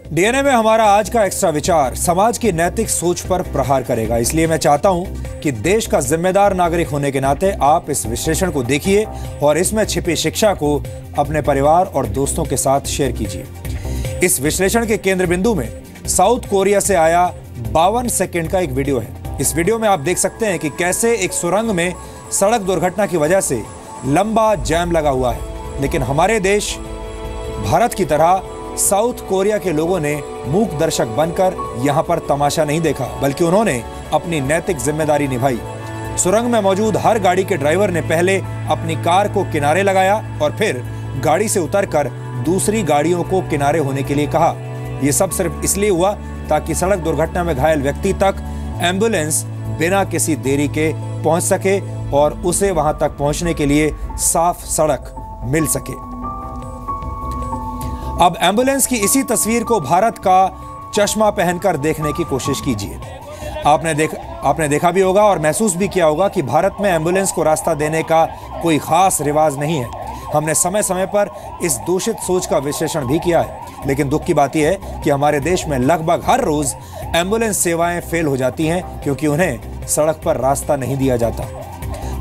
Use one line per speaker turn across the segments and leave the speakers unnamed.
DNA में हमारा आज का एक्स्ट्रा विचार समाज की नैतिक सोच पर प्रहार करेगा। इसलिए मैं चाहता हूं कि देश का जिम्मेदार नागरिक होने के नाते आप इस विश्लेषण को देखिए और इसमें छिपी शिक्षा को अपने परिवार और दोस्तों के साथ शेयर कीजिए। इस विश्लेषण के केंद्र बिंदु में साउथ कोरिया से आया 52 सेकंड का एक वीडियो है। इस वीडियो में आप देख सकते हैं कि कैसे एक सुरंग में सड़क दुर्घटना की वजह से लंबा जैम लगा हुआ है, लेकिन हमारे देश भारत की तरह साउथ कोरिया के लोगों ने मूक दर्शक बनकर यहां पर तमाशा नहीं देखा, बल्कि उन्होंने अपनी नैतिक जिम्मेदारी निभाई। सुरंग में मौजूद हर गाड़ी के ड्राइवर ने पहले अपनी कार को किनारे लगाया और फिर गाड़ी से उतरकर दूसरी गाड़ियों को किनारे होने के लिए कहा। यह सब सिर्फ इसलिए हुआ ताकि सड़क दुर्घटना में घायल व्यक्ति तक एम्बुलेंस बिना किसी देरी के पहुंच सके और उसे वहां तक पहुंचने के लिए साफ सड़क मिल सके। अब एम्बुलेंस की इसी तस्वीर को भारत का चश्मा पहनकर देखने की कोशिश कीजिए। आपने देखा भी होगा और महसूस भी किया होगा कि भारत में एम्बुलेंस को रास्ता देने का कोई खास रिवाज नहीं है। हमने समय समय पर इस दूषित सोच का विश्लेषण भी किया है, लेकिन दुख की बात यह है कि हमारे देश में लगभग हर रोज एम्बुलेंस सेवाएं फेल हो जाती हैं क्योंकि उन्हें सड़क पर रास्ता नहीं दिया जाता।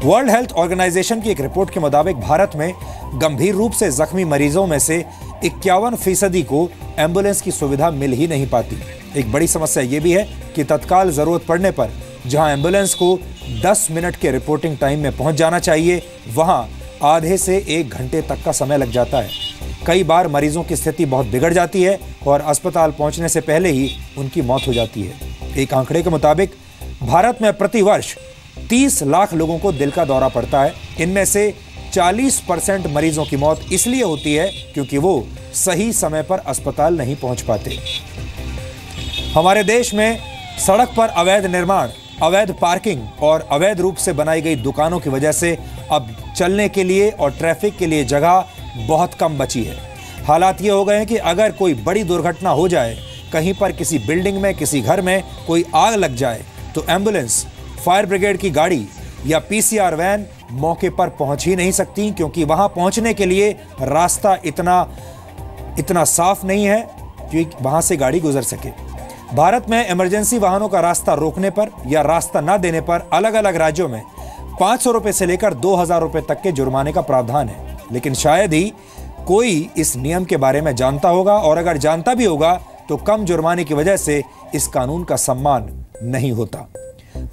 वर्ल्ड हेल्थ ऑर्गेनाइजेशन की एक रिपोर्ट के मुताबिक भारत में गंभीर रूप से जख्मी मरीजों में से 51% को एम्बुलेंस की सुविधा मिल ही नहीं पाती। एक बड़ी समस्या यह भी है कि तत्काल जरूरत पड़ने पर जहां एम्बुलेंस को 10 मिनट के रिपोर्टिंग टाइम में पहुंच जाना चाहिए, वहां आधे से 1 घंटे तक का समय लग जाता है। कई बार मरीजों की स्थिति बहुत बिगड़ जाती है और अस्पताल पहुंचने से पहले ही उनकी मौत हो जाती है। एक आंकड़े के मुताबिक भारत में प्रति वर्ष 30 लाख लोगों को दिल का दौरा पड़ता है। इनमें से 40% मरीजों की मौत इसलिए होती है क्योंकि वो सही समय पर अस्पताल नहीं पहुंच पाते। हमारे देश में सड़क पर अवैध निर्माण, अवैध पार्किंग और अवैध रूप से बनाई गई दुकानों की वजह से अब चलने के लिए और ट्रैफिक के लिए जगह बहुत कम बची है। हालात ये हो गए हैं कि अगर कोई बड़ी दुर्घटना हो जाए, कहीं पर किसी बिल्डिंग में, किसी घर में कोई आग लग जाए, तो एम्बुलेंस, फायर ब्रिगेड की गाड़ी या पीसीआर वैन मौके पर पहुंच ही नहीं सकती क्योंकि वहां पहुंचने के लिए रास्ता इतना साफ नहीं है कि वहां से गाड़ी गुजर सके। भारत में इमरजेंसी वाहनों का रास्ता रोकने पर या रास्ता न देने पर अलग अलग राज्यों में 500 रुपए से लेकर 2000 रुपए तक के जुर्माने का प्रावधान है, लेकिन शायद ही कोई इस नियम के बारे में जानता होगा, और अगर जानता भी होगा तो कम जुर्माने की वजह से इस कानून का सम्मान नहीं होता।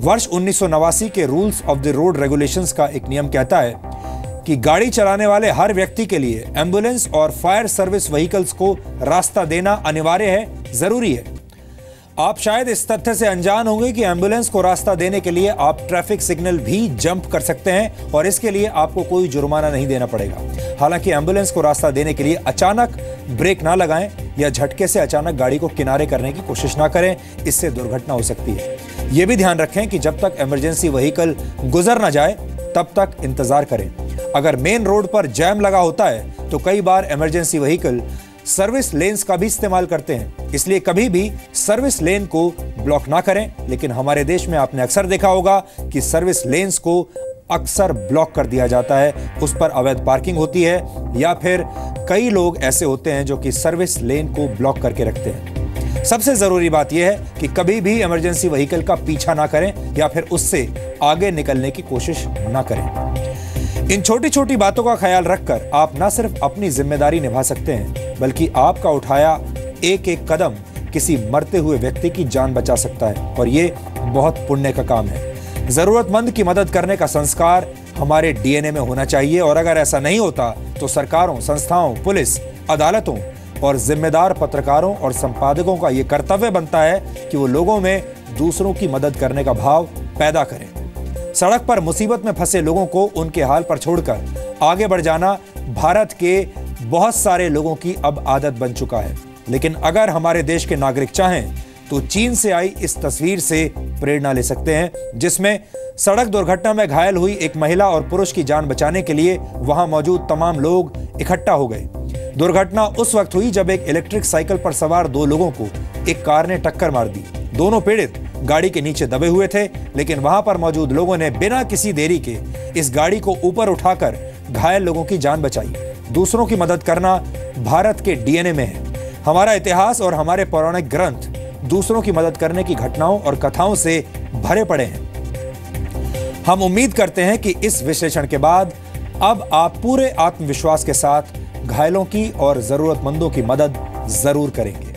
वर्ष 1989 के rules of the road regulations का एक नियम कहता है कि गाड़ी चलाने वाले हर व्यक्ति के लिए एम्बुलेंस और फायर सर्विस व्हीकल्स को रास्ता देना अनिवार्य है, जरूरी है। आप शायद इस तथ्य से अनजान होंगे कि एम्बुलेंस को रास्ता देने के लिए आप ट्रैफिक सिग्नल भी जंप कर सकते हैं और इसके लिए आपको कोई जुर्माना नहीं देना पड़ेगा। हालांकि एम्बुलेंस को रास्ता देने के लिए अचानक ब्रेक ना लगाएं या झटके से अचानक गाड़ी को किनारे करने की कोशिश ना करें, इससे दुर्घटना हो सकती है। यह भी ध्यान रखें कि जब तक इमरजेंसी व्हीकल गुजर ना जाए तब तक इंतजार करें। अगर मेन रोड पर जैम लगा होता है तो कई बार इमरजेंसी व्हीकल सर्विस लेन्स का भी इस्तेमाल करते हैं, इसलिए कभी भी सर्विस लेन को ब्लॉक ना करें। लेकिन हमारे देश में आपने अक्सर देखा होगा कि सर्विस लेन्स को अक्सर ब्लॉक कर दिया जाता है, उस पर अवैध पार्किंग होती है या फिर कई लोग ऐसे होते हैं जो कि सर्विस लेन को ब्लॉक करके रखते हैं। सबसे जरूरी बात यह है कि कभी भी इमरजेंसी व्हीकल का पीछा ना करें या फिर उससे आगे निकलने की कोशिश ना करें। इन छोटी छोटी बातों का ख्याल रखकर आप न सिर्फ अपनी जिम्मेदारी निभा सकते हैं, बल्कि आपका उठाया एक एक कदम किसी मरते हुए व्यक्ति की जान बचा सकता है, और ये बहुत पुण्य का काम है। जरूरतमंद की मदद करने का संस्कार हमारे डीएनए में होना चाहिए, और अगर ऐसा नहीं होता तो सरकारों, संस्थाओं, पुलिस, अदालतों और जिम्मेदार पत्रकारों और संपादकों का यह कर्तव्य बनता है कि वो लोगों में दूसरों की मदद करने का भाव पैदा करें। सड़क पर मुसीबत में फंसे लोगों को उनके हाल पर छोड़कर आगे बढ़ जाना भारत के बहुत सारे लोगों की अब आदत बन चुका है। लेकिन अगर हमारे देश के नागरिक चाहें तो चीन से आई इस तस्वीर से प्रेरणा ले सकते हैं, जिसमें सड़क दुर्घटना में घायल हुई एक महिला और पुरुष की जान बचाने के लिए वहां मौजूद तमाम लोग इकट्ठा हो गए। दुर्घटना उस वक्त हुई जब एक इलेक्ट्रिक साइकिल पर सवार 2 लोगों को एक कार ने टक्कर मार दी। दोनों पीड़ित गाड़ी के नीचे दबे हुए थे, लेकिन वहां पर मौजूद लोगों ने बिना किसी देरी के इस गाड़ी को ऊपर उठाकर घायल लोगों की जान बचाई। दूसरों की मदद करना भारत के डीएनए में है। हमारा इतिहास और हमारे पौराणिक ग्रंथ दूसरों की मदद करने की घटनाओं और कथाओं से भरे पड़े हैं। हम उम्मीद करते हैं कि इस विश्लेषण के बाद अब आप पूरे आत्मविश्वास के साथ घायलों की और जरूरतमंदों की मदद जरूर करेंगे।